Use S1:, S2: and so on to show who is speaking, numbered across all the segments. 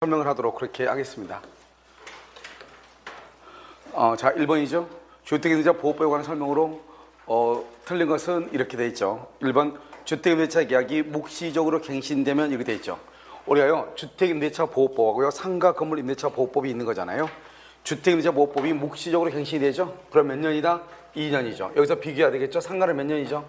S1: 설명을 하도록 그렇게 하겠습니다. 자, 1번이죠. 주택임대차 보호법에 관한 설명으로 틀린 것은 이렇게 돼 있죠. 1번 주택임대차 계약이 묵시적으로 갱신되면 이렇게 돼 있죠. 우리가요 주택임대차 보호법하고요 상가 건물 임대차 보호법이 있는 거잖아요. 주택임대차 보호법이 묵시적으로 갱신이 되죠. 그럼 몇 년이다? 2년이죠. 여기서 비교해야 되겠죠. 상가는 몇 년이죠?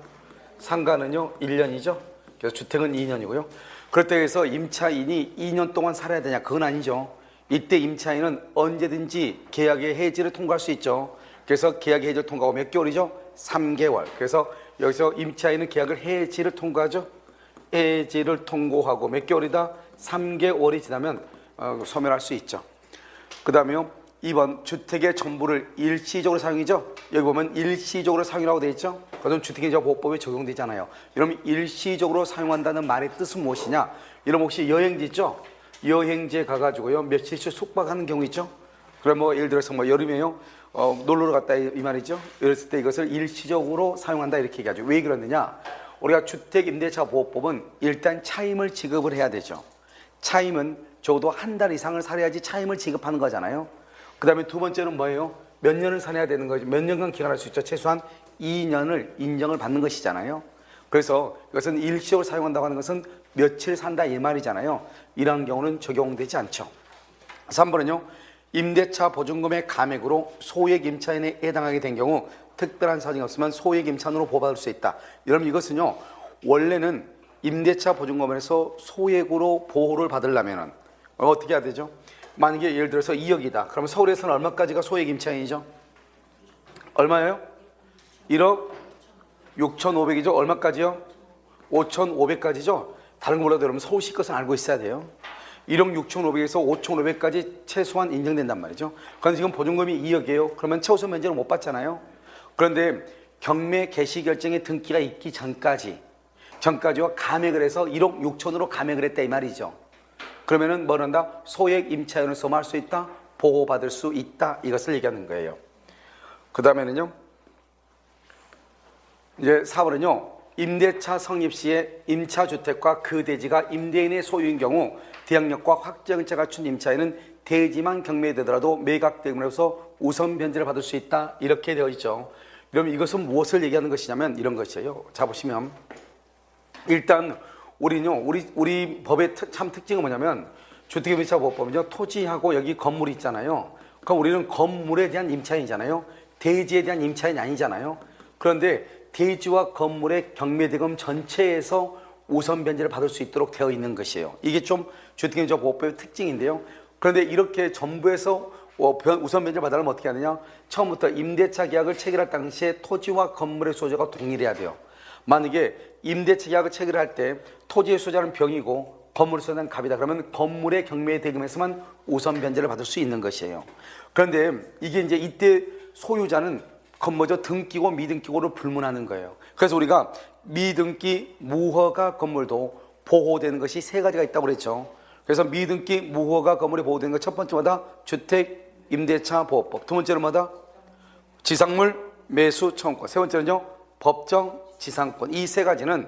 S1: 상가는요 1년이죠. 그래서 주택은 2년이고요. 그렇다고 해서 임차인이 2년 동안 살아야 되냐? 그건 아니죠. 이때 임차인은 언제든지 계약의 해지를 통과할 수 있죠. 그래서 계약의 해지를 통과하고 몇 개월이죠? 3개월. 그래서 여기서 임차인은 계약을 해지를 통과하죠. 해지를 통고하고 몇 개월이다? 3개월이 지나면 소멸할 수 있죠. 그 다음에요 2번 주택의 전부를 일시적으로 사용이죠. 여기 보면 일시적으로 사용이라고 되어 있죠. 그건 주택임대차 보호법에 적용되잖아요. 이러면 일시적으로 사용한다는 말의 뜻은 무엇이냐? 이러면 혹시 여행지 있죠? 여행지에 가가지고요 며칠씩 숙박하는 경우 있죠. 그럼 뭐 예를 들어서 뭐 여름에요 놀러 갔다 이 말이죠. 이랬을 때 이것을 일시적으로 사용한다 이렇게 얘기하죠. 왜 그러느냐? 우리가 주택임대차 보호법은 일단 차임을 지급을 해야 되죠. 차임은 적어도 한 달 이상을 살아야지 차임을 지급하는 거잖아요. 그 다음에 두 번째는 뭐예요? 몇 년을 살아야 되는 거죠. 몇 년간 기간할 수 있죠. 최소한 2년을 인정을 받는 것이잖아요. 그래서 이것은 일시적으로 사용한다고 하는 것은 며칠 산다 이 말이잖아요. 이런 경우는 적용되지 않죠. 3번은요. 임대차 보증금의 감액으로 소액 임차인에 해당하게 된 경우 특별한 사정이 없으면 소액 임차인으로 보호받을 수 있다. 여러분 이것은요. 원래는 임대차 보증금에서 소액으로 보호를 받으려면 어떻게 해야 되죠? 만약에 예를 들어서 2억이다. 그러면 서울에서는 얼마까지가 소액 임차인이죠? 얼마예요? 1억 6,500이죠. 얼마까지요? 5,500까지죠. 다른 거 몰라도 여러분 서울시 것은 알고 있어야 돼요. 1억 6,500에서 5,500까지 최소한 인정된단 말이죠. 그런데 지금 보증금이 2억이에요. 그러면 최우선 면제를 못 받잖아요. 그런데 경매 개시 결정의 등기가 있기 전까지와 감액을 해서 1억 6천으로 감액을 했다 이 말이죠. 그러면은 뭘 한다? 소액 임차인으로서 할 수 있다? 보호받을 수 있다. 이것을 얘기하는 거예요. 그 다음에는요. 이제 4번은요. 임대차 성립 시에 임차주택과 그 대지가 임대인의 소유인 경우 대항력과 확정차 갖춘 임차인은 대지만 경매되더라도 매각대금으로서 우선 변제를 받을 수 있다. 이렇게 되어 있죠. 그럼 이것은 무엇을 얘기하는 것이냐면 이런 것이에요. 자 보시면 일단 우리 법의 참 특징은 뭐냐면 주택임대차 보호법은요 토지하고 여기 건물이 있잖아요. 그럼 우리는 건물에 대한 임차인이잖아요. 대지에 대한 임차인이 아니잖아요. 그런데 대지와 건물의 경매대금 전체에서 우선 변제를 받을 수 있도록 되어 있는 것이에요. 이게 좀 주택임대차 보호법의 특징인데요. 그런데 이렇게 전부에서 우선 변제를 받으려면 어떻게 하느냐? 처음부터 임대차 계약을 체결할 당시에 토지와 건물의 소유자가 동일해야 돼요. 만약에 임대차 계약을 체결할 때 토지의 소유자는 병이고 건물의 소유자는 갑이다. 그러면 건물의 경매 대금에서만 우선 변제를 받을 수 있는 것이에요. 그런데 이게 이제 이때 소유자는 건물저 등기고 미등기고를 불문하는 거예요. 그래서 우리가 미등기 무허가 건물도 보호되는 것이 세 가지가 있다고 그랬죠. 그래서 미등기 무허가 건물이 보호되는 것 첫 번째마다 주택 임대차 보호법, 두 번째는 뭐다? 지상물 매수 청구권, 세 번째는요 법정 지상권. 이 세 가지는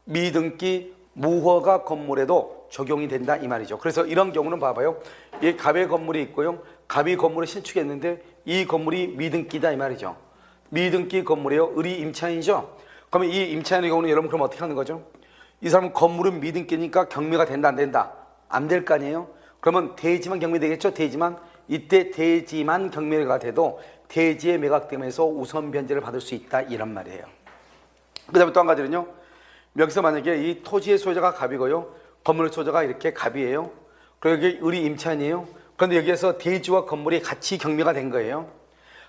S1: 미등기 무허가 건물에도 적용이 된다 이 말이죠. 그래서 이런 경우는 봐봐요. 이 갑의 건물이 있고요. 갑이 건물을 신축했는데 이 건물이 미등기다 이 말이죠. 미등기 건물이에요. 을이 임차인이죠. 그러면 이 임차인의 경우는 여러분 그럼 어떻게 하는 거죠? 이 사람은 건물은 미등기니까 경매가 된다 안 된다? 안 될 거 아니에요? 그러면 대지만 경매되겠죠? 대지만. 이때 대지만 경매가 돼도 대지의 매각됨에서 우선 변제를 받을 수 있다 이런 말이에요. 그 다음에 또 한 가지는요. 여기서 만약에 이 토지의 소유자가 갑이고요. 건물의 소유자가 이렇게 갑이에요. 그리고 여기 을이 임차인이에요. 그런데 여기에서 대지와 건물이 같이 경매가 된 거예요.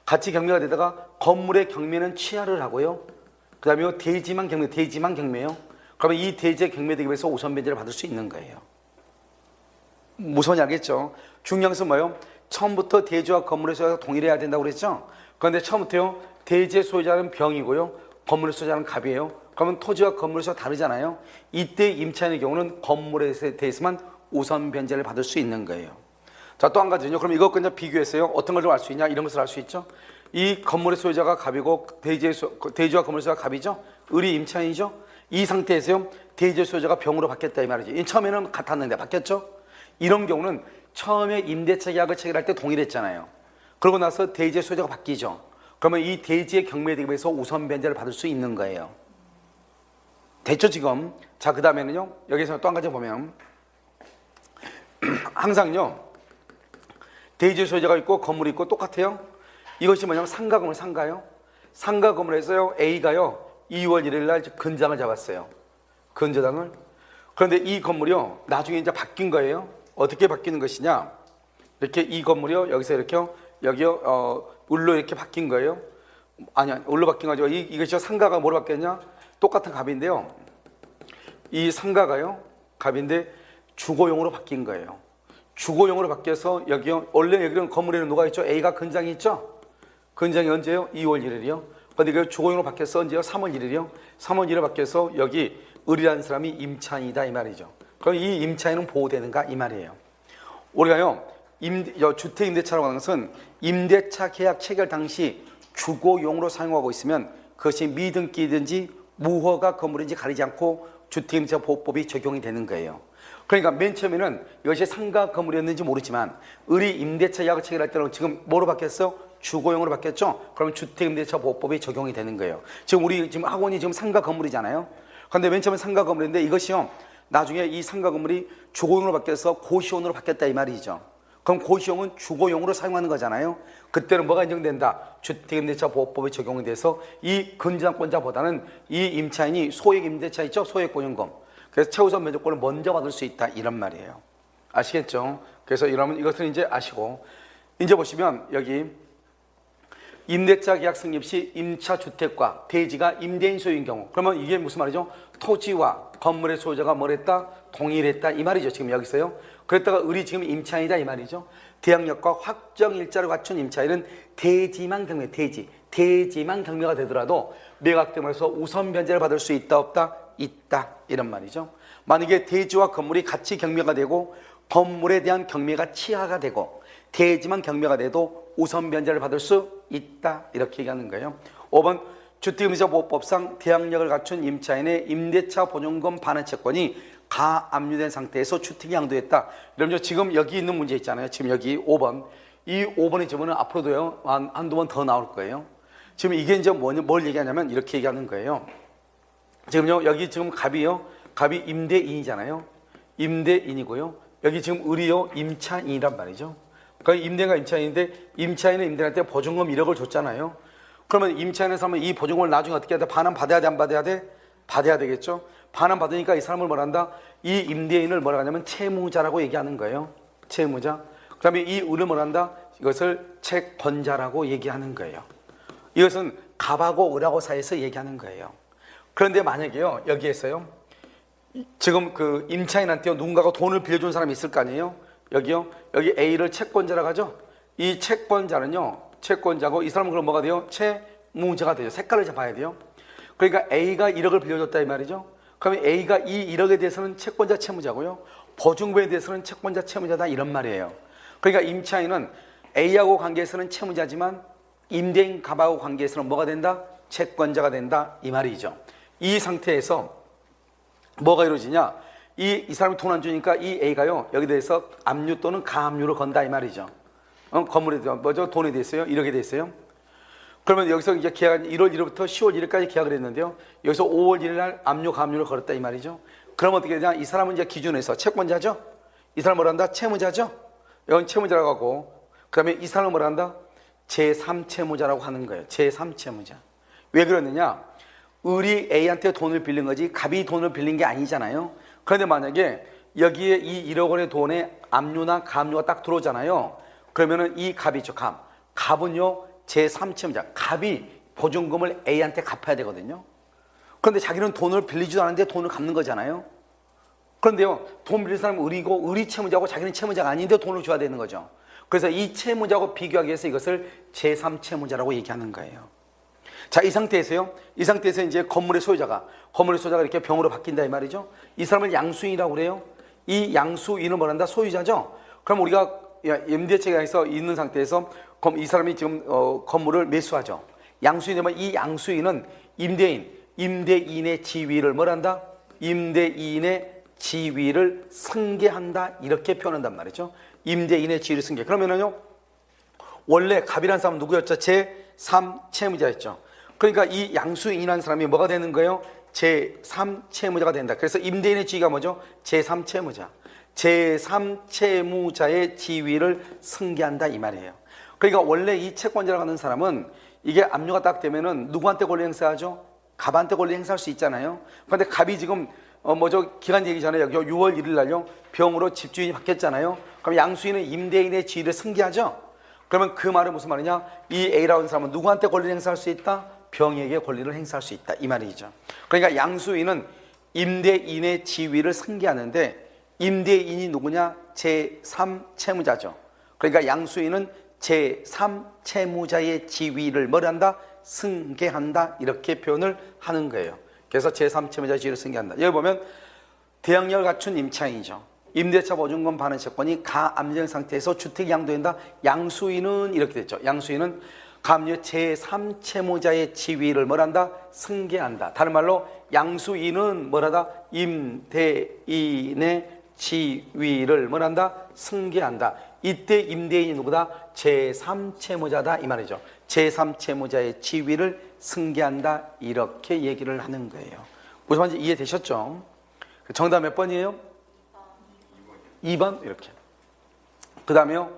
S1: 같이 경매가 되다가 건물의 경매는 취하를 하고요. 그 다음에 대지만 경매예요. 그러면 이 대지의 경매대금에서 우선 변제를 받을 수 있는 거예요. 무슨 알겠죠? 중요한 것은 뭐예요? 처음부터 대지와 건물의 소유자가 동일해야 된다고 그랬죠? 그런데 처음부터요. 대지의 소유자는 병이고요. 건물의 소유자는 갑이에요. 그러면 토지와 건물의 소유가 다르잖아요. 이때 임차인의 경우는 건물에 대해서만 우선 변제를 받을 수 있는 거예요. 자, 또 한 가지는요. 그럼 이것과 이제 비교했어요. 어떤 걸 좀 알 수 있냐? 이런 것을 알 수 있죠. 이 건물의 소유자가 갑이고 대지와 건물의 소유자가 갑이죠. 을이 임차인이죠. 이 상태에서요. 대지의 소유자가 병으로 바뀌었다 이 말이죠. 처음에는 같았는데 바뀌었죠. 이런 경우는 처음에 임대차 계약을 체결할 때 동일했잖아요. 그러고 나서 대지의 소유자가 바뀌죠. 그러면 이 대지의 경매 대금에서 우선 변제를 받을 수 있는 거예요. 됐죠 지금? 자, 그 다음에는요, 여기서 또 한 가지 보면 항상요 대지의 소유자가 있고 건물이 있고 똑같아요. 이것이 뭐냐면 상가 건물, 상가요. 상가 건물에서요 A가요 2월 1일 날 근장을 잡았어요. 근저당을. 그런데 이 건물이요 나중에 이제 바뀐 거예요. 어떻게 바뀌는 것이냐, 이렇게 이 건물이요 여기서 이렇게요, 여기요 을로 이렇게 바뀐 거예요. 아니야, 을로 바뀐 거죠. 이것이 상가가 뭐로 바뀌었냐, 똑같은 갑인데요, 이 상가가요 갑인데 주거용으로 바뀐 거예요. 주거용으로 바뀌어서 여기요, 원래 여기는 건물에는 누가 있죠? A가 근장이 있죠. 근장이 언제요? 2월 1일이요. 근데 그 주거용으로 바뀌어서 언제요? 3월 1일이요. 3월 1일에 바뀌어서 여기 을이라는 사람이 임차인이다 이 말이죠. 그럼 이 임차인은 보호되는가 이 말이에요. 우리가요 주택임대차라고 하는 것은 임대차 계약 체결 당시 주거용으로 사용하고 있으면 그것이 미등기든지 무허가 건물인지 가리지 않고 주택임대차 보호법이 적용이 되는 거예요. 그러니까 맨 처음에는 이것이 상가 건물이었는지 모르지만 을이 임대차 계약을 체결할 때는 지금 뭐로 바뀌었어? 주거용으로 바뀌었죠? 그러면 주택임대차 보호법이 적용이 되는 거예요. 지금 우리 지금 학원이 지금 상가 건물이잖아요. 그런데 맨 처음에 상가 건물인데 이것이요 나중에 이 상가 건물이 주거용으로 바뀌어서 고시용으로 바뀌었다 이 말이죠. 그럼 고시용은 주거용으로 사용하는 거잖아요. 그때는 뭐가 인정된다? 주택임대차 보호법이 적용이 돼서 이 근저당권자보다는 이 임차인이 소액 임대차 있죠? 소액 보증금. 그래서 최우선 면적권을 먼저 받을 수 있다 이런 말이에요. 아시겠죠? 그래서 이러면 이것은 이제 아시고, 이제 보시면 여기 임대차 계약 성립 시 임차 주택과 대지가 임대인 소유인 경우, 그러면 이게 무슨 말이죠? 토지와 건물의 소유자가 뭐랬다? 동일했다 이 말이죠. 지금 여기서요. 그랬다가 을이 지금 임차인이다 이 말이죠. 대항력과 확정 일자를 갖춘 임차인은 대지만 경매, 대지만 경매가 되더라도 매각됨으로써 우선 변제를 받을 수 있다 없다? 있다 이런 말이죠. 만약에 대지와 건물이 같이 경매가 되고 건물에 대한 경매가 취하가 되고 대지만 경매가 돼도 우선 변제를 받을 수 있다 이렇게 얘기하는 거예요. 5번 주택임대차 보호법상 대항력을 갖춘 임차인의 임대차 보증금 반환 채권이 가압류된 상태에서 주택이 양도했다. 그러면 지금 여기 있는 문제 있잖아요. 지금 여기 5번. 이 5번의 질문은 앞으로도요 한두 번 더 나올 거예요. 지금 이게 이제 뭘 얘기하냐면 이렇게 얘기하는 거예요. 지금요 여기 지금 갑이요, 갑이 임대인이잖아요. 임대인이고요. 여기 지금 을이요 임차인이란 말이죠. 그러니까 임대인과 임차인인데 임차인은 임대인한테 보증금 1억을 줬잖아요. 그러면 임차인에서 하면 이 보증금을 나중에 어떻게 해야 돼? 반환 받아야 돼? 안 받아야 돼? 받아야 되겠죠. 반환 받으니까 이 사람을 뭐라 한다? 이 임대인을 뭐라 하냐면 채무자라고 얘기하는 거예요. 채무자. 그 다음에 이 을을 뭐라 한다? 이것을 채권자라고 얘기하는 거예요. 이것은 갑하고 을하고 사이에서 얘기하는 거예요. 그런데 만약에요 여기에서요 지금 그 임차인한테 누군가가 돈을 빌려준 사람이 있을 거 아니에요. 여기요, 여기 A를 채권자라고 하죠. 이 채권자는요, 채권자고 이 사람은 그럼 뭐가 돼요? 채무자가 돼요. 색깔을 잡아야 돼요. 그러니까 A가 1억을 빌려줬다 이 말이죠. 그러면 A가 이 1억에 대해서는 채권자 채무자고요, 보증금에 대해서는 채권자 채무자다 이런 말이에요. 그러니까 임차인은 A하고 관계에서는 채무자지만 임대인 갑하고 관계에서는 뭐가 된다? 채권자가 된다 이 말이죠. 이 상태에서 뭐가 이루어지냐? 이 사람이 돈 안 주니까 이 A가요 여기 대해서 압류 또는 가압류를 건다 이 말이죠. 건물에 대한 뭐죠? 돈에 대해서요 1억에 대해서요. 그러면 여기서 이제 계약 1월 1일부터 10월 1일까지 계약을 했는데요. 여기서 5월 1일 날 압류 가압류를 걸었다 이 말이죠. 그러면 어떻게 되냐? 이 사람은 이제 기준에서 채권자죠. 이 사람 뭐라 한다? 채무자죠. 이건 채무자라고 하고, 그다음에 이 사람은 뭐라 한다? 제3채무자라고 하는 거예요. 제3채무자. 왜 그러느냐? 을이 A한테 돈을 빌린 거지 갑이 돈을 빌린 게 아니잖아요. 그런데 만약에 여기에 이 1억 원의 돈에 압류나 가압류가 딱 들어오잖아요. 그러면은 이 갑이죠. 갑은요 제3채무자. 갑이 보증금을 A한테 갚아야 되거든요. 그런데 자기는 돈을 빌리지도 않았는데 돈을 갚는 거잖아요. 그런데요 돈 빌릴 사람은 을이고 을이 채무자고 자기는 채무자가 아닌데 돈을 줘야 되는 거죠. 그래서 이 채무자하고 비교하기 위해서 이것을 제3채무자라고 얘기하는 거예요. 자, 이 상태에서 이제 건물의 소유자가 이렇게 병으로 바뀐다 이 말이죠. 이 사람을 양수인이라고 그래요. 이 양수인은 뭐란다? 소유자죠. 그럼 우리가 임대차에서 있는 상태에서 이 사람이 지금 건물을 매수하죠. 양수인이면 이 양수인은 임대인의 지위를 뭐란다? 임대인의 지위를 승계한다 이렇게 표현한단 말이죠. 임대인의 지위를 승계. 그러면은요 원래 갑이라는 사람은 누구였죠? 제3채무자였죠. 그러니까 이 양수인이라는 사람이 뭐가 되는 거예요? 제3채무자가 된다. 그래서 임대인의 지위가 뭐죠? 제3채무자. 제3채무자의 지위를 승계한다 이 말이에요. 그러니까 원래 이 채권자라고 하는 사람은 이게 압류가 딱 되면은 누구한테 권리 행사하죠? 갑한테 권리 행사할 수 있잖아요. 그런데 갑이 지금 기간 얘기 전에 6월 1일 날요 병으로 집주인이 바뀌었잖아요. 그럼 양수인은 임대인의 지위를 승계하죠. 그러면 그 말은 무슨 말이냐? 이 A라는 사람은 누구한테 권리를 행사할 수 있다? 병에게 권리를 행사할 수 있다 이 말이죠. 그러니까 양수인은 임대인의 지위를 승계하는데 임대인이 누구냐? 제3채무자죠. 그러니까 양수인은 제3채무자의 지위를 뭘 한다? 승계한다 이렇게 표현을 하는 거예요. 그래서 제3채무자의 지위를 승계한다. 여기 보면 대항력을 갖춘 임차인이죠. 임대차 보증금 반환 채권이 가압류 상태에서 주택이 양도된다. 양수인은 이렇게 됐죠. 양수인은 가압류 제3채무자의 지위를 뭘한다? 승계한다. 다른 말로 양수인은 뭘하다? 임대인의 지위를 뭘한다? 승계한다. 이때 임대인이 누구다? 제3채무자다 이 말이죠. 제3채무자의 지위를 승계한다 이렇게 얘기를 하는 거예요. 무슨 말인지 이해되셨죠? 정답 몇 번이에요? 2번 이렇게. 그 다음에요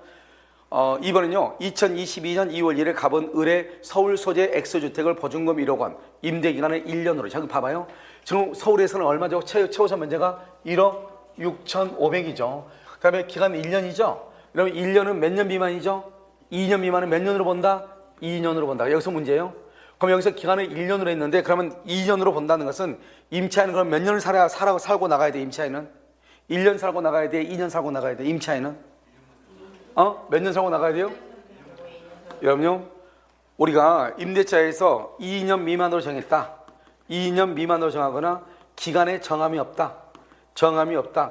S1: 2번은요 2022년 2월 1일 갑은 을의 서울 소재 X주택을 보증금 1억 원 임대기간을 1년으로. 자 봐봐요. 지금 서울에서는 얼마죠? 최우선 면제가 1억 6,500이죠. 그 다음에 기간 1년이죠. 그러면 1년은 몇 년 미만이죠? 2년 미만은 몇 년으로 본다? 2년으로 본다. 여기서 문제예요. 그럼 여기서 기간을 1년으로 했는데 그러면 2년으로 본다는 것은 임차인은 그럼 몇 년을 살고 나가야 돼? 임차인은 1년 살고 나가야 돼? 2년 살고 나가야 돼? 임차인은 몇 년 살고 나가야 돼요? 여러분요 우리가 임대차에서 2년 미만으로 정했다. 2년 미만으로 정하거나 기간에 정함이 없다.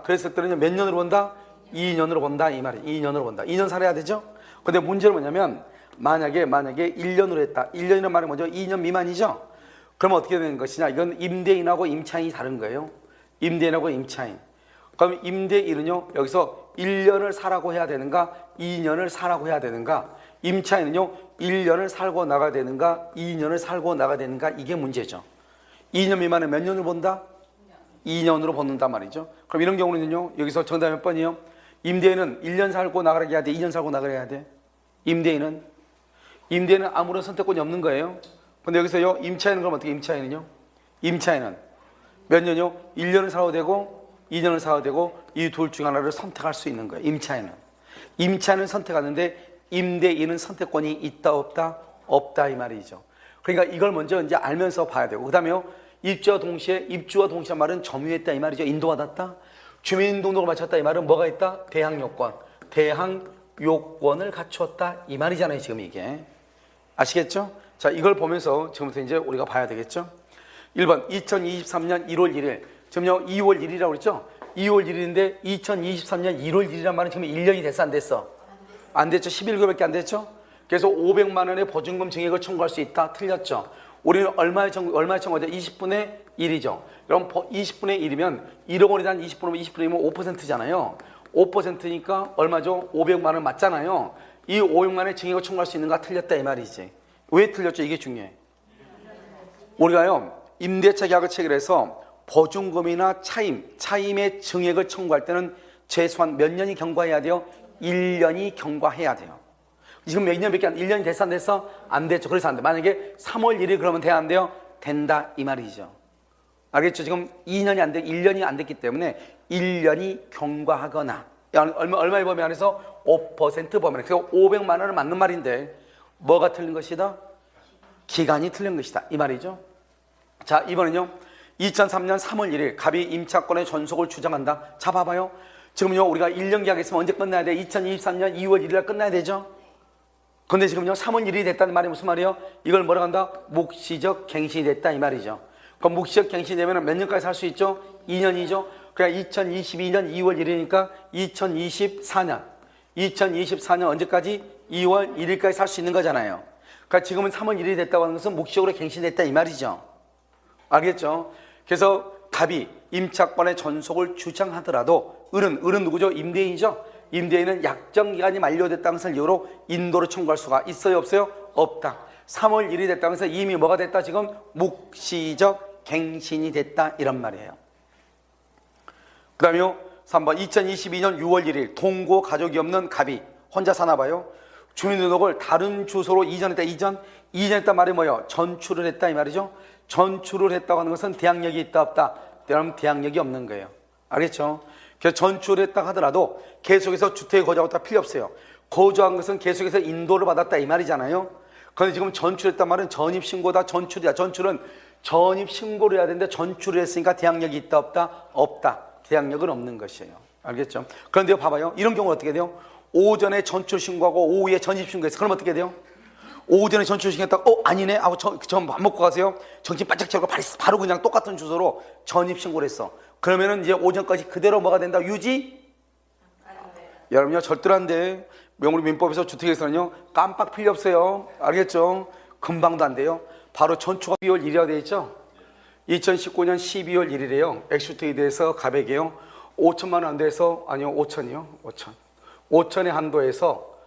S1: 그랬을 때는 몇 년으로 본다? 2년으로 본다 이 말이에요. 2년으로 본다. 2년 살아야 되죠? 근데 문제는 뭐냐면 만약에 1년으로 했다. 1년이라는 말은 뭐죠? 2년 미만이죠? 그러면 어떻게 되는 것이냐? 이건 임대인하고 임차인이 다른 거예요. 임대인하고 임차인. 그럼 임대인은요 여기서 1년을 사라고 해야 되는가? 2년을 사라고 해야 되는가? 임차인은요 1년을 살고 나가야 되는가? 2년을 살고 나가야 되는가? 이게 문제죠. 2년 미만은 몇 년을 본다? 2년으로 본단 말이죠. 그럼 이런 경우는요 여기서 정답 몇 번이에요? 임대인은 1년 살고 나가라 해야 돼? 2년 살고 나가라 해야 돼? 임대인은 아무런 선택권이 없는 거예요. 근데 여기서요 임차인은 그럼 어떻게? 임차인은 몇 년이요? 1년을 살아도 되고 2년을 살아도 되고 이 둘 중 하나를 선택할 수 있는 거예요. 임차인은 선택하는데 임대인은 선택권이 있다 없다? 없다 이 말이죠. 그러니까 이걸 먼저 이제 알면서 봐야 되고 그 다음에요 입주와 동시에 말은 점유했다 이 말이죠. 인도받았다. 주민등록을 마쳤다 이 말은 뭐가 있다? 대항요건을 갖추었다 이 말이잖아요. 지금 이게 아시겠죠? 자 이걸 보면서 지금부터 이제 우리가 봐야 되겠죠. 1번 2023년 1월 1일 지금요 2월 1일이라고 그랬죠. 2월 1일인데 2023년 1월 1일이란 말은 지금 1년이 됐어 안 됐어? 안 됐죠. 11개월밖에 안 됐죠. 그래서 500만 원의 보증금 증액을 청구할 수 있다. 틀렸죠. 우리는 얼마에 청구하죠? 20분의 1이죠. 그럼 20분의 1이면 1억 원이란 20%면 20%이면 5%잖아요. 5%니까 얼마죠? 500만 원 맞잖아요. 이 500만 원의 증액을 청구할 수 있는가? 틀렸다 이 말이지. 왜 틀렸죠? 이게 중요해. 우리가요 임대차 계약을 체결해서 보증금이나 차임의 증액을 청구할 때는 최소한 몇 년이 경과해야 돼요? 1년이 경과해야 돼요. 지금 몇 년밖에 1년이 됐어 안 됐어? 안 됐죠. 그래서 안 돼. 만약에 3월 1일 그러면 돼야 안 돼요? 된다 이 말이죠. 알겠죠? 지금 2년이 안 돼, 1년이 안 됐기 때문에 1년이 경과하거나 얼마의 범위 안에서 5% 범위 안에 그래서 500만 원은 맞는 말인데 뭐가 틀린 것이다? 기간이 틀린 것이다 이 말이죠. 자 이번은요 2003년 3월 1일 갑이 임차권의 전속을 주장한다. 자 봐봐요. 지금요 우리가 1년 계약했으면 언제 끝나야 돼? 2023년 2월 1일 날 끝나야 되죠. 근데 지금요 3월 1일이 됐다는 말이 무슨 말이에요? 이걸 뭐라고 한다? 묵시적 갱신이 됐다 이 말이죠. 그럼 묵시적 갱신이 되면 몇 년까지 살 수 있죠? 2년이죠. 그냥 2022년 2월 1일이니까 2024년 언제까지? 2월 1일까지 살 수 있는 거잖아요. 그러니까 지금은 3월 1일이 됐다고 하는 것은 묵시적으로 갱신됐다 이 말이죠. 알겠죠? 그래서 갑이 임차권의 전속을 주장하더라도 을은 누구죠? 임대인이죠. 임대인은 약정기간이 만료됐다는 것을 이유로 인도를 청구할 수가 있어요, 없어요? 없다. 3월 1일이 됐다는 것은 이미 뭐가 됐다? 지금 묵시적 갱신이 됐다 이런 말이에요. 그 다음에요 3번 2022년 6월 1일 동거 가족이 없는 갑이 혼자 사나 봐요. 주민등록을 다른 주소로 이전했다. 이전했단 말이 뭐예요? 전출을 했다 이 말이죠. 전출을 했다고 하는 것은 대항력이 있다 없다? 그럼 대항력이 없는 거예요. 알겠죠? 그래서 전출을 했다 하더라도 계속해서 주택에 거주하고 있다 필요 없어요. 거주한 것은 계속해서 인도를 받았다 이 말이잖아요. 그런데 지금 전출했단 말은 전입신고다 전출이야. 전출은 전입신고를 해야 되는데 전출을 했으니까 대항력이 있다 없다? 없다. 대항력은 없는 것이에요. 알겠죠? 그런데 봐봐요. 이런 경우 어떻게 돼요? 오전에 전출신고하고 오후에 전입신고했어. 그럼 어떻게 돼요? 오전에 전출신고했다가 아니네 하고 전 밥 먹고 가세요. 정신 바짝 차리고 바로 그냥 똑같은 주소로 전입신고를 했어. 그러면은 이제 오전까지 그대로 뭐가 된다? 유지? 여러분요 절대로 안 돼. 우리 민법에서 주택에서는요 깜빡 필요 없어요. 알겠죠? 금방도 안 돼요. 바로 전초가 12월 1일이라고 되어 있죠. 2019년 12월 1일에요. 엑스주택에 대해서 가백이요 5천만 원 안돼서 아니요 5천이요 5천의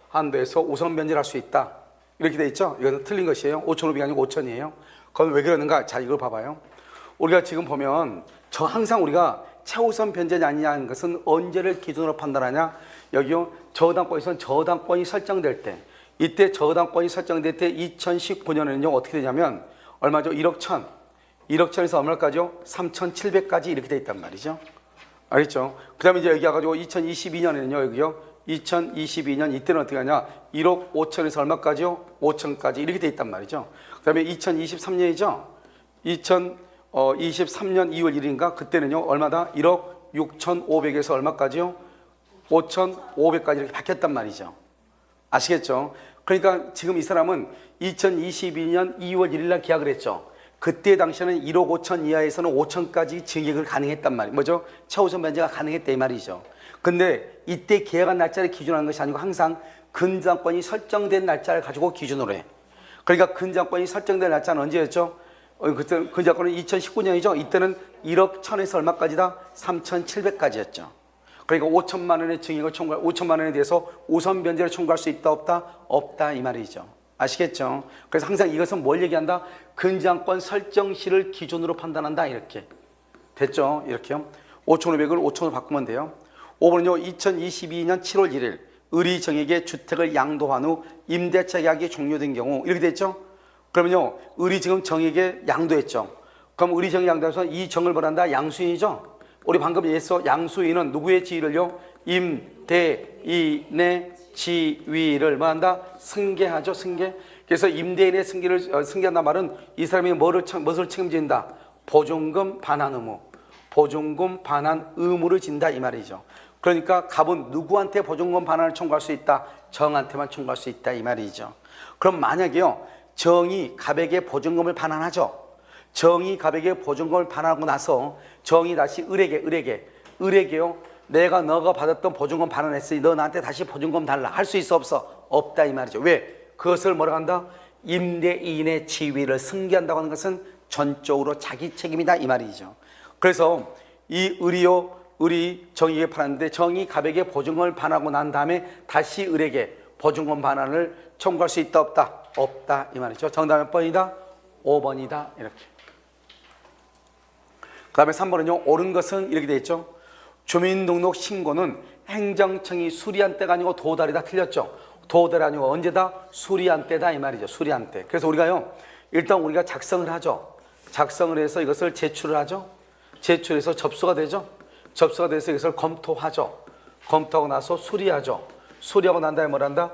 S1: 한도에서 우선 변제를 할 수 있다. 이렇게 돼 있죠. 이거는 틀린 것이에요. 5,500이 아니고 5천이에요. 그럼 왜 그러는가? 자, 이걸 봐봐요. 우리가 지금 보면 항상 우리가 최우선 변제냐 아니냐는 것은 언제를 기준으로 판단하냐? 여기요 저당권에서는 저당권이 설정될 때, 이때 저당권이 설정될 때 2019년에는요 어떻게 되냐면 얼마죠? 1억 1천에서 얼마까지요? 3,700까지 이렇게 돼 있단 말이죠. 알겠죠? 그 다음에 이제 여기 와가지고 2022년에는요 여기요 2022년 이때는 어떻게 하냐? 1억 5천에서 얼마까지요? 5천까지 이렇게 돼 있단 말이죠. 그 다음에 2023년이죠. 2023년 2월 1일인가? 그때는요 얼마다? 1억 6,500에서 얼마까지요? 5,500까지 이렇게 바뀌었단 말이죠. 아시겠죠? 그러니까 지금 이 사람은 2022년 2월 1일 날 계약을 했죠. 그때 당시에는 1억 5천 이하에서는 5천까지 증액을 가능했단 말이에요. 뭐죠? 최우선 변제가 가능했다 이 말이죠. 근데 이때 계약한 날짜를 기준으로 하는 것이 아니고 항상 근저당권이 설정된 날짜를 가지고 기준으로 해. 그러니까 근저당권이 설정된 날짜는 언제였죠? 그때 근저당권은 2019년이죠. 이때는 1억 1천에서 얼마까지다? 3,700까지였죠. 그러니까 5천만 원의 증액을 5천만 원에 대해서 우선 변제를 청구할 수 있다 없다? 없다 이 말이죠. 아시겠죠? 그래서 항상 이것은 뭘 얘기한다? 근저당권 설정시를 기준으로 판단한다 이렇게. 됐죠? 이렇게요. 5,500을 5천으로 바꾸면 돼요. 5번은요 2022년 7월 1일 을이 주택을 양도한 후 임대차 계약이 종료된 경우 이렇게 됐죠? 그러면요 을이 지금 정에게 양도했죠. 그럼 을이 정에 양도해서 이 정을 벌한다 양수인이죠. 우리 방금 얘기했어. 양수인은 누구의 지위를요? 임대인의 지위를 뭐한다? 승계하죠. 승계. 그래서 임대인의 승계를 승계한다 말은 이 사람이 무엇을 책임진다? 보증금 반환 의무. 보증금 반환 의무를 진다 이 말이죠. 그러니까 갑은 누구한테 보증금 반환을 청구할 수 있다? 정한테만 청구할 수 있다 이 말이죠. 그럼 만약에요 정이 갑에게 보증금을 반환하죠. 정이 갑에게 보증금을 반환하고 나서 정이 다시 을에게요 내가 너가 받았던 보증금 반환했으니 너 나한테 다시 보증금 달라 할 수 있어 없어? 없다 이 말이죠. 왜? 그것을 뭐라고 한다? 임대인의 지위를 승계한다고 하는 것은 전적으로 자기 책임이다 이 말이죠. 그래서 이 을이 정에게 팔았는데 정이 갑에게 보증금을 반환하고 난 다음에 다시 을에게 보증금 반환을 청구할 수 있다 없다? 없다 이 말이죠. 정답 몇 번이다? 5번이다 이렇게. 그 다음에 3번은요 옳은 것은 이렇게 되어 있죠. 주민등록 신고는 행정청이 수리한 때가 아니고 도달이다. 틀렸죠. 도달이 아니고 언제다? 수리한 때다 이 말이죠. 수리한 때. 그래서 우리가요 일단 우리가 작성을 하죠. 작성을 해서 이것을 제출을 하죠. 제출해서 접수가 되죠. 접수가 돼서 이것을 검토하죠. 검토하고 나서 수리하죠. 수리하고 난 다음에 뭘 한다?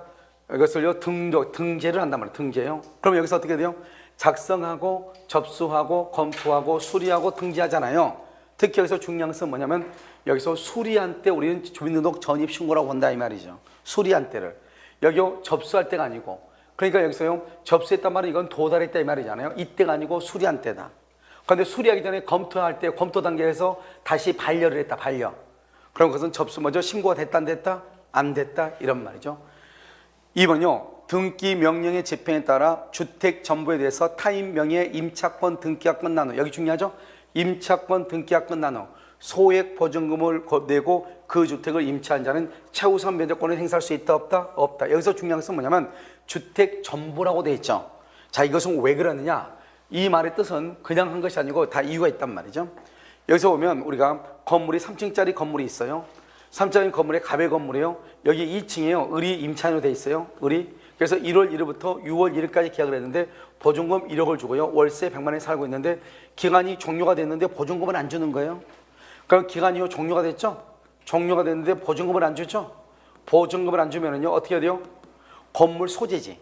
S1: 이것을요 등재를 한단 말이에요. 등재요. 그럼 여기서 어떻게 돼요? 작성하고 접수하고 검토하고 수리하고 등재하잖아요. 특히 여기서 중요한 것은 뭐냐면 여기서 수리한 때 우리는 주민등록 전입신고라고 본다 이 말이죠. 수리한 때를. 여기요 접수할 때가 아니고 그러니까 여기서요 접수했단 말은 이건 도달했다 이 말이잖아요. 이때가 아니고 수리한 때다. 그런데 수리하기 전에 검토할 때 검토 단계에서 다시 반려를 했다. 반려. 그럼 그것은 접수 먼저 신고가 됐다 안 됐다? 안 됐다 이런 말이죠. 2번요. 등기 명령의 집행에 따라 주택 전부에 대해서 타인 명의의 임차권 등기가 끝난 후 여기 중요하죠. 임차권 등기가 끝난 후 소액 보증금을 내고 그 주택을 임차한 자는 최우선 면적권을 행사할 수 있다 없다? 없다. 여기서 중요한 것은 뭐냐면 주택 전부라고 돼 있죠. 자, 이것은 왜 그러느냐? 이 말의 뜻은 그냥 한 것이 아니고 다 이유가 있단 말이죠. 여기서 보면 우리가 건물이 3층짜리 건물이 있어요. 3층짜리 건물에 가배 건물이에요. 여기 2층이에요. 을이 임차인으로 돼 있어요. 을이. 그래서 1월 1일부터 6월 1일까지 계약을 했는데 보증금 1억을 주고요. 월세 100만 원에 살고 있는데 기간이 종료가 됐는데 보증금을 안 주는 거예요. 그럼 기간이 종료가 됐죠? 종료가 됐는데 보증금을 안 주죠? 보증금을 안 주면은요, 어떻게 해야 돼요? 건물 소재지.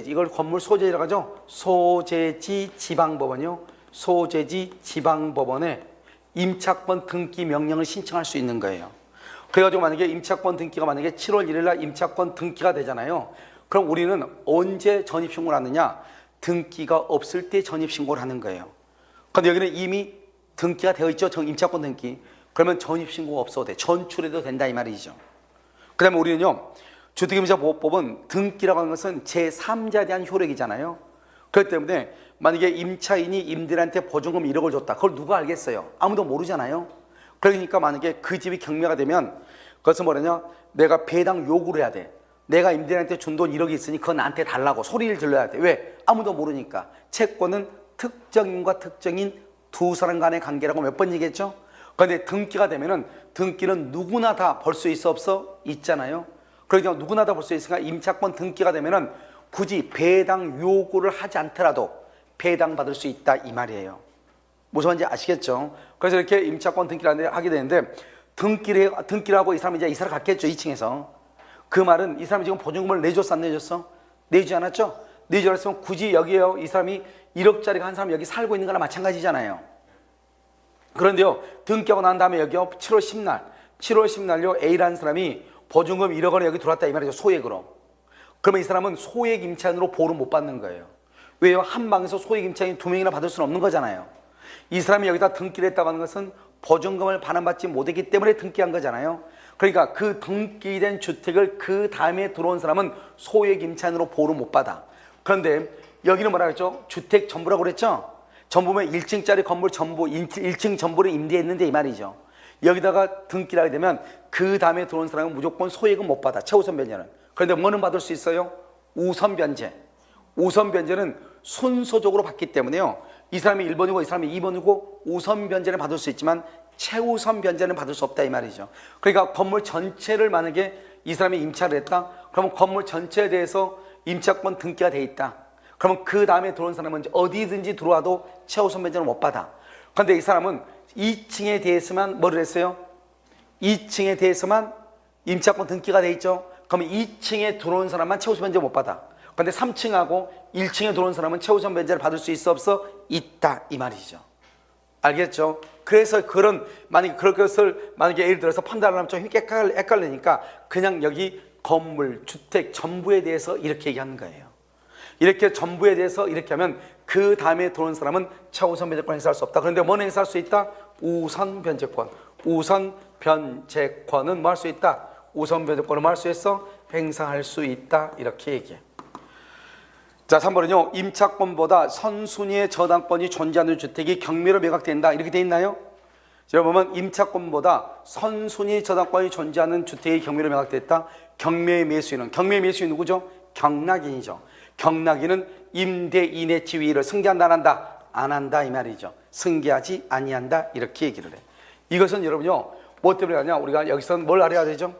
S1: 이걸 건물 소재라고 하죠? 소재지 지방법원이요. 소재지 지방법원에 임차권 등기 명령을 신청할 수 있는 거예요. 그래가지고 만약에 임차권 등기가 만약에 7월 1일 날 임차권 등기가 되잖아요. 그럼 우리는 언제 전입신고를 하느냐? 등기가 없을 때 전입신고를 하는 거예요. 근데 여기는 이미 등기가 되어 있죠. 임차권 등기. 그러면 전입신고가 없어도 돼. 전출해도 된다 이 말이죠. 그 다음에 우리는요, 주택임차보호법은 등기라고 하는 것은 제3자에 대한 효력이잖아요. 그렇기 때문에 만약에 임차인이 임대인한테 보증금 1억을 줬다. 그걸 누가 알겠어요? 아무도 모르잖아요. 그러니까 만약에 그 집이 경매가 되면 그것은 뭐냐면 내가 배당 요구를 해야 돼. 내가 임대인한테 준 돈 1억이 있으니 그건 나한테 달라고 소리를 질러야 돼. 왜? 아무도 모르니까. 채권은 특정인과 특정인 두 사람 간의 관계라고 몇 번 얘기했죠? 그런데 등기가 되면은 등기는 누구나 다 볼 수 있어 없어? 있잖아요. 그러니까 누구나 다 볼 수 있으니까 임차권 등기가 되면은 굳이 배당 요구를 하지 않더라도 배당받을 수 있다 이 말이에요. 무슨 말인지 아시겠죠? 그래서 이렇게 임차권 등기를 하게 되는데 등기를 하고 이 사람이 이제 이사를 갔겠죠. 2층에서. 그 말은 이 사람이 지금 보증금을 내줬어 안 내줬어? 내주지 않았죠? 내주지 않았으면 굳이 여기에요. 이 사람이 1억짜리가 한 사람이 여기 살고 있는 거나 마찬가지잖아요. 그런데요, 등기하고 난 다음에 여기요, 7월 10날요, A라는 사람이 보증금 1억 원에 여기 들어왔다 이 말이죠. 소액으로. 그러면 이 사람은 소액 임차인으로 보호를 못 받는 거예요. 왜요? 한 방에서 소액 임차인 2명이나 받을 수는 없는 거잖아요. 이 사람이 여기다 등기를 했다고 하는 것은 보증금을 반환받지 못했기 때문에 등기한 거잖아요. 그러니까 그 등기된 주택을 그 다음에 들어온 사람은 소액 임차인으로 보호를 못 받아. 그런데 여기는 뭐라 그랬죠? 주택 전부라고 그랬죠? 전부면 1층짜리 건물 전부, 1층 전부를 임대했는데 이 말이죠. 여기다가 등기를 하게 되면 그 다음에 들어온 사람은 무조건 소액은 못 받아. 최우선 변제는. 그런데 뭐는 받을 수 있어요? 우선 변제. 우선 변제는 순서적으로 받기 때문에요. 이 사람이 1번이고 이 사람이 2번이고 우선 변제는 받을 수 있지만 최우선 변제는 받을 수 없다 이 말이죠. 그러니까 건물 전체를 만약에 이 사람이 임차를 했다. 그러면 건물 전체에 대해서 임차권 등기가 돼 있다. 그러면 그 다음에 들어온 사람은 어디든지 들어와도 최우선 변제는 못 받아. 그런데 이 사람은 2층에 대해서만 뭐를 했어요? 2층에 대해서만 임차권 등기가 돼 있죠. 그러면 2층에 들어온 사람만 최우선 변제 못 받아. 그런데 3층하고 1층에 들어온 사람은 최우선 변제를 받을 수 있어 없어? 있다 이 말이죠. 알겠죠? 그래서 만약에 그런 것을 만약에 예를 들어서 판단을 하면 좀 헷갈리니까 그냥 여기 건물, 주택 전부에 대해서 이렇게 얘기하는 거예요. 이렇게 전부에 대해서 이렇게 하면 그 다음에 들어온 사람은 최우선 변제권 행사할 수 없다. 그런데 뭐는 행사할 수 있다? 우선 변제권. 우선 변제권은 뭐 할 수 있다? 우선 변제권은 뭐 할 수 있어? 행사할 수 있다. 이렇게 얘기해. 자, 3번은요. 임차권보다 선순위의 저당권이 존재하는 주택이 경매로 매각된다. 이렇게 돼 있나요? 제가 보면 임차권보다 선순위 저당권이 존재하는 주택이 경매로 매각됐다. 경매의 매수인은 누구죠? 경락인이죠. 경락인은 임대인의 지위를 승계한다 안 한다? 안 한다 이 말이죠. 승계하지 아니한다 이렇게 얘기를 해. 이것은 여러분요. 뭐 때문에 하냐? 우리가 여기서 뭘 알아야 되죠?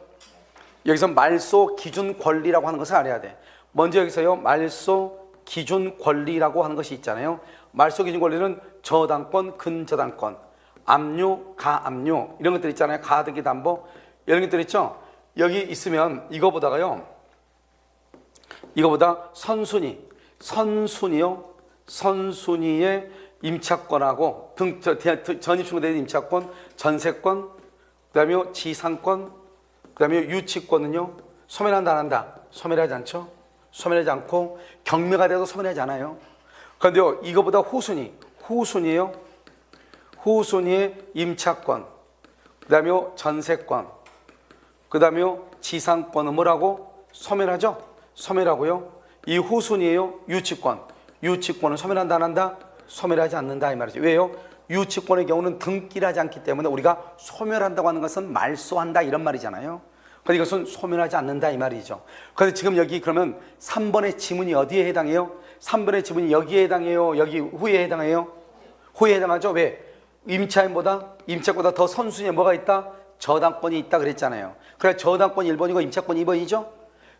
S1: 여기서 말소 기준 권리라고 하는 것을 알아야 돼. 먼저 여기서요. 말소 기준 권리라고 하는 것이 있잖아요. 말소 기준 권리는 저당권, 근저당권, 압류, 가압류 이런 것들 있잖아요. 가등기 담보 이런 것들 있죠. 여기 있으면 이거보다 선순위의 임차권하고 전입신고된 임차권, 전세권, 그다음에 지상권, 그다음에 유치권은요. 소멸한다 안 한다? 소멸하지 않죠. 소멸하지 않고 경매가 돼도 소멸하지 않아요. 그런데요. 이거보다 후순위의 임차권, 그다음에 전세권, 그다음에 지상권은 뭐라고? 소멸하죠. 소멸하고요. 이 후순위에요. 유치권은 소멸한다 안 한다? 소멸하지 않는다 이 말이죠. 왜요? 유치권의 경우는 등기를 하지 않기 때문에 우리가 소멸한다고 하는 것은 말소한다 이런 말이잖아요. 그런데 이것은 소멸하지 않는다 이 말이죠. 그런데 지금 여기 그러면 3번의 지문이 어디에 해당해요? 3번의 지문이 여기에 해당해요? 여기 후에 해당해요? 후에 해당하죠. 왜? 임차권보다 더 선순위에 뭐가 있다? 저당권이 있다 그랬잖아요. 그래 저당권이 1번이고 임차권이 2번이죠.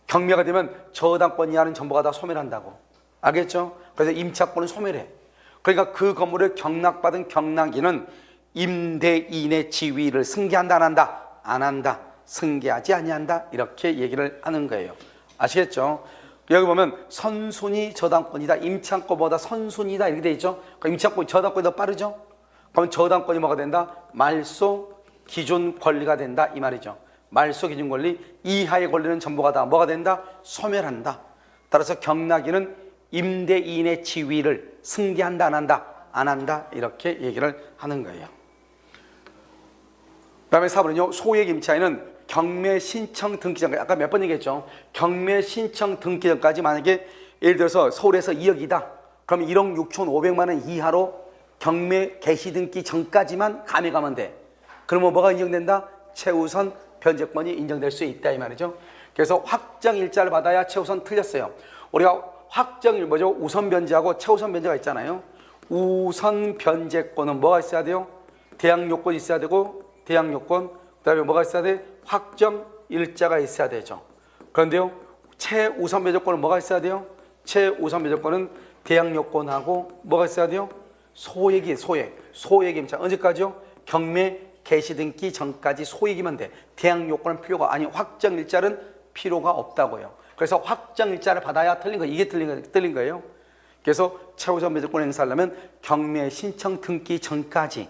S1: 경매가 되면 저당권 이하는 전부가 다 소멸한다고. 알겠죠? 그래서 임차권은 소멸해. 그러니까 그 건물을 경락받은 경락인은 임대인의 지위를 승계한다 안 한다? 안 한다. 승계하지 아니한다. 이렇게 얘기를 하는 거예요. 아시겠죠? 여기 보면 선순위 저당권이다. 임차권보다 선순위다 이렇게 돼 있죠. 그러니까 임차권 저당권이 더 빠르죠. 그러면 저당권이 뭐가 된다? 말소 기존 권리가 된다 이 말이죠. 말소 기준 권리 이하의 권리는 전부가 다 뭐가 된다? 소멸한다. 따라서 경락인은 임대인의 지위를 승계한다 안 한다? 안 한다 이렇게 얘기를 하는 거예요. 그 다음에 4번은요. 소액 임차인은 경매 신청 등기 전까지 아까 몇 번 얘기했죠. 경매 신청 등기 전까지 만약에 예를 들어서 서울에서 2억이다. 그럼 1억 6,500만 원 이하로 경매 개시 등기 전까지만 감액하면 돼. 그러면 뭐가 인정된다? 최우선 변제권이 인정될 수 있다 이 말이죠. 그래서 확정 일자를 받아야 최우선 틀렸어요. 우리가 확정일 뭐죠? 우선 변제하고 최우선 변제가 있잖아요. 우선 변제권은 뭐가 있어야 돼요? 대항 요건이 있어야 되고 대항 요건 그다음에 뭐가 있어야 돼? 확정 일자가 있어야 되죠. 그런데요. 최우선 변제권은 뭐가 있어야 돼요? 최우선 변제권은 대항 요건하고 뭐가 있어야 돼요? 소액 임차 언제까지요? 경매 개시 등기 전까지 소액이면 돼. 대항 요건은 필요가 아니 확정 일자는 필요가 없다고요. 그래서 확정 일자를 받아야 틀린 거 이게 틀린 거예요. 그래서 최우선 변제권 행사하려면 경매 신청 등기 전까지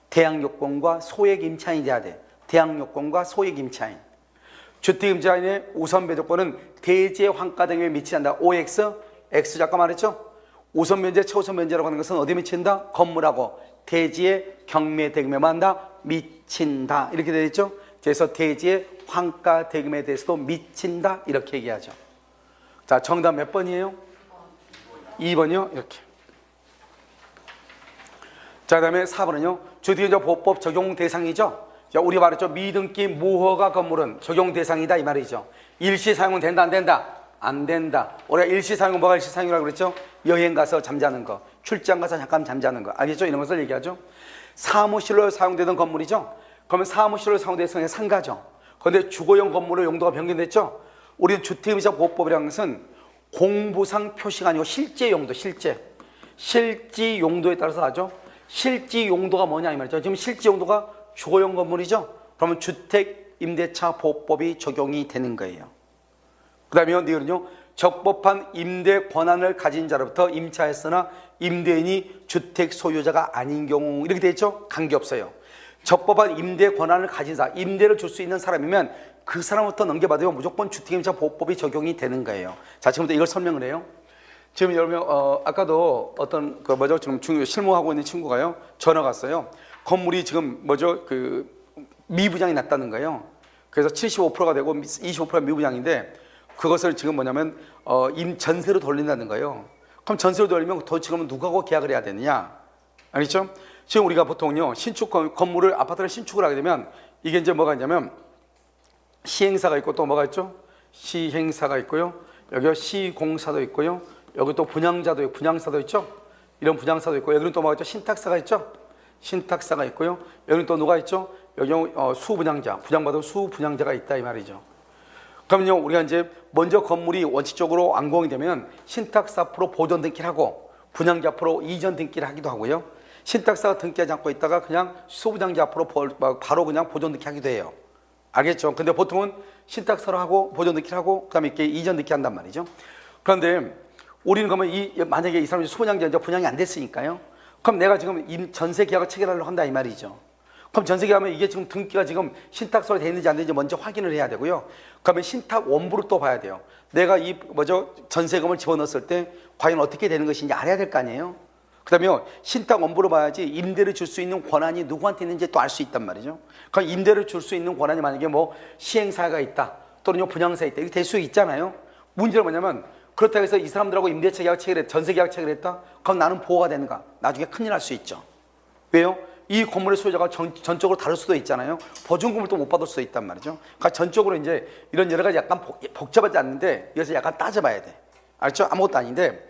S1: 대항 요건과 소액 임차인이 돼야 돼. 대항 요건과 소액 임차인. 주택 임차인의 우선 변제권은 대지의 환가 등에 미치지 않는다. OX, X 잠깐 말했죠? 우선 변제, 최우선 변제라고 하는 것은 어디에 미친다? 건물하고 대지의 경매 대금에만 한다? 미친다. 이렇게 되어 있죠? 그래서 대지의 환가 대금에 대해서도 미친다. 이렇게 얘기하죠. 자, 정답 몇 번이에요? 2번이요? 이렇게. 자, 그 다음에 4번은요. 주택임차보호법 적용 대상이죠. 자, 우리 말했죠. 미등기 무허가 건물은 적용 대상이다 이 말이죠. 일시 사용은 된다 안 된다? 안 된다. 우리가 일시 사용은 뭐가 일시 사용이라고 그랬죠? 여행 가서 잠자는 거, 출장 가서 잠깐 잠자는 거. 알겠죠? 이런 것을 얘기하죠. 사무실로 사용되던 건물이죠. 그러면 사무실로 사용되는 상가죠. 그런데 주거용 건물로 용도가 변경됐죠. 우리는 주택임차보호법이라는 것은 공부상 표시가 아니고 실제 용도, 실지 용도에 따라서 하죠. 실지 용도가 뭐냐 이 말이죠. 지금 실지 용도가 주거용 건물이죠. 그러면 주택임대차보호법이 적용이 되는 거예요. 그 다음에 이거는요. 적법한 임대 권한을 가진 자로부터 임차했으나 임대인이 주택 소유자가 아닌 경우 이렇게 되어 있죠. 관계없어요. 적법한 임대 권한을 가진 자, 임대를 줄 수 있는 사람이면 그 사람부터 넘겨받으면 무조건 주택임차보호법이 적용이 되는 거예요. 자, 지금부터 이걸 설명을 해요. 지금 여러분 아까도 어떤 지금 실무하고 있는 친구가요 전화가 왔어요. 건물이 지금 미부장이 났다는 거예요. 그래서 75%가 되고 25%가 미부장인데 그것을 지금 뭐냐면 전세로 돌린다는 거예요. 그럼 전세로 돌리면 더 지금 누구하고 계약을 해야 되느냐? 알겠죠? 지금 우리가 보통요 신축 건물을 아파트를 신축을 하게 되면 이게 이제 뭐가 있냐면 시행사가 있고 또 뭐가 있죠? 시행사가 있고요. 여기 시공사도 있고요. 여기 또 분양자도 있고 분양사도 있죠. 이런 분양사도 있고 여기는 또 뭐가 있죠? 신탁사가 있죠. 신탁사가 있고요. 여기는 또 누가 있죠? 여기 수분양자, 분양받은 수분양자가 있다 이 말이죠. 그러면요 우리가 이제 먼저 건물이 원칙적으로 완공이 되면 신탁사 앞으로 보존 등기를 하고 분양자 앞으로 이전 등기를 하기도 하고요. 신탁사가 등기하지 않고 있다가 그냥 수분양자 앞으로 바로 그냥 보존 등기 하기도 해요. 알겠죠? 근데 보통은 신탁사로 하고 보존 등기를 하고 그다음에 이렇게 이전 등기 한단 말이죠. 그런데 우리는 그러면 만약에 이 사람이 수분양자 이제 분양이 안 됐으니까요. 그럼 내가 지금 전세 계약을 체결하려고 한다 이 말이죠. 그럼 전세 계약하면 이게 지금 등기가 지금 신탁서로 되어 있는지 안 되는지 먼저 확인을 해야 되고요. 그러면 신탁 원부를 또 봐야 돼요. 내가 전세금을 집어넣었을 때 과연 어떻게 되는 것인지 알아야 될 거 아니에요. 그다음에 신탁 원부를 봐야지 임대를 줄 수 있는 권한이 누구한테 있는지 또 알 수 있단 말이죠. 그럼 임대를 줄 수 있는 권한이 만약에 시행사가 있다 또는 분양사 있다 이게 될 수 있잖아요. 문제는 뭐냐면 그렇다고 해서 이 사람들하고 임대차 계약 체결했다 전세 계약 체결했다 그럼 나는 보호가 되는가? 나중에 큰일 날 수 있죠. 왜요? 이 건물의 소유자가 전적으로 다를 수도 있잖아요. 보증금을 또 못 받을 수도 있단 말이죠. 그러니까 전적으로 이제 이런 여러 가지 약간 복잡하지 않는데 여기서 약간 따져봐야 돼. 알죠? 아무것도 아닌데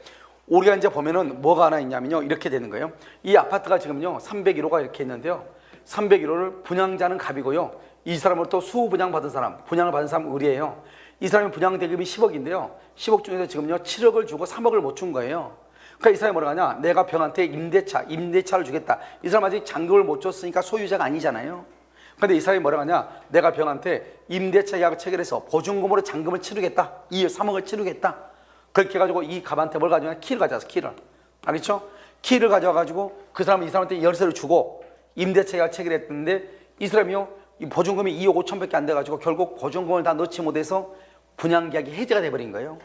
S1: 우리가 이제 보면은 뭐가 하나 있냐면요. 이렇게 되는 거예요. 이 아파트가 지금요 301호가 이렇게 있는데요. 301호를 분양자는 갑이고요. 이 사람을 또 수분양 받은 사람, 분양을 받은 사람 을이에요. 이 사람의 분양 대금이 10억인데요. 10억 중에서 지금요 7억을 주고 3억을 못 준 거예요. 그러니까 이 사람이 뭐라 하냐? 내가 병한테 임대차를 주겠다. 이 사람 아직 잔금을 못 줬으니까 소유자가 아니잖아요. 근데 이 사람이 뭐라 하냐? 내가 병한테 임대차 계약을 체결해서 보증금으로 잔금을 치르겠다. 이 3억을 치르겠다. 그렇게 해가지고 이 갑한테 뭘 가져가냐? 키를 가져와서 키를. 알겠죠? 키를 가져와가지고 그 사람은 이 사람한테 열쇠를 주고 임대차 계약을 체결했는데 이 사람이요. 이 보증금이 2억 5천밖에 안 돼가지고 결국 보증금을 다 넣지 못해서 분양계약이 해지가 돼버린 거예요.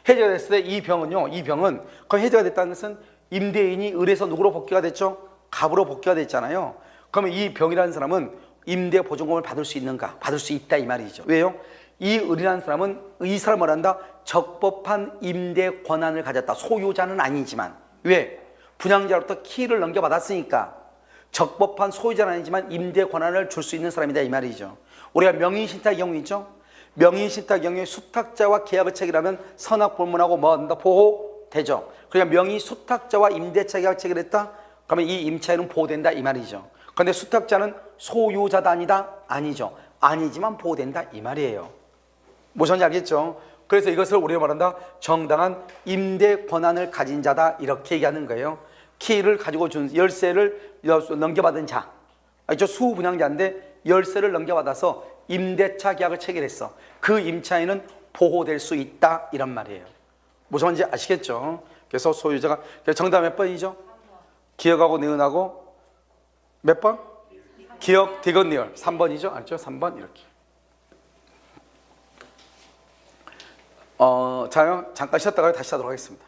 S1: 해제가 됐을 때 이 병은 거의 해제가 됐다는 것은 임대인이 을에서 누구로 복귀가 됐죠? 갑으로 복귀가 됐잖아요. 그러면 이 병이라는 사람은 임대 보증금을 받을 수 있는가? 받을 수 있다 이 말이죠. 왜요? 이 을이라는 사람은 이 사람을 한다 적법한 임대 권한을 가졌다. 소유자는 아니지만 왜? 분양자로부터 키를 넘겨받았으니까 적법한 소유자는 아니지만 임대 권한을 줄 수 있는 사람이다 이 말이죠. 우리가 명의신탁의 경우 있죠? 명의신탁 경우에 수탁자와 계약을 체결하면 선악불문하고 뭐 한다? 보호되죠. 그러니까 명의 수탁자와 임대차 계약 체결했다? 그러면 이 임차인은 보호된다 이 말이죠. 그런데 수탁자는 소유자다 아니다? 아니죠. 아니지만 보호된다 이 말이에요. 무엇인지 알겠죠? 그래서 이것을 우리가 말한다 정당한 임대 권한을 가진 자다 이렇게 얘기하는 거예요. 키를 가지고 준 열쇠를 넘겨받은 자, 알죠? 수분양자인데 열쇠를 넘겨받아서 임대차 계약을 체결했어. 그 임차인은 보호될 수 있다 이런 말이에요. 무슨 말인지 아시겠죠? 그래서 소유자가 정답 몇 번이죠? 기억하고 니은하고 몇 번? 기억, 디귿, 니을 3번이죠? 알죠? 3번 이렇게. 자요 잠깐 쉬었다가 다시 하도록 하겠습니다.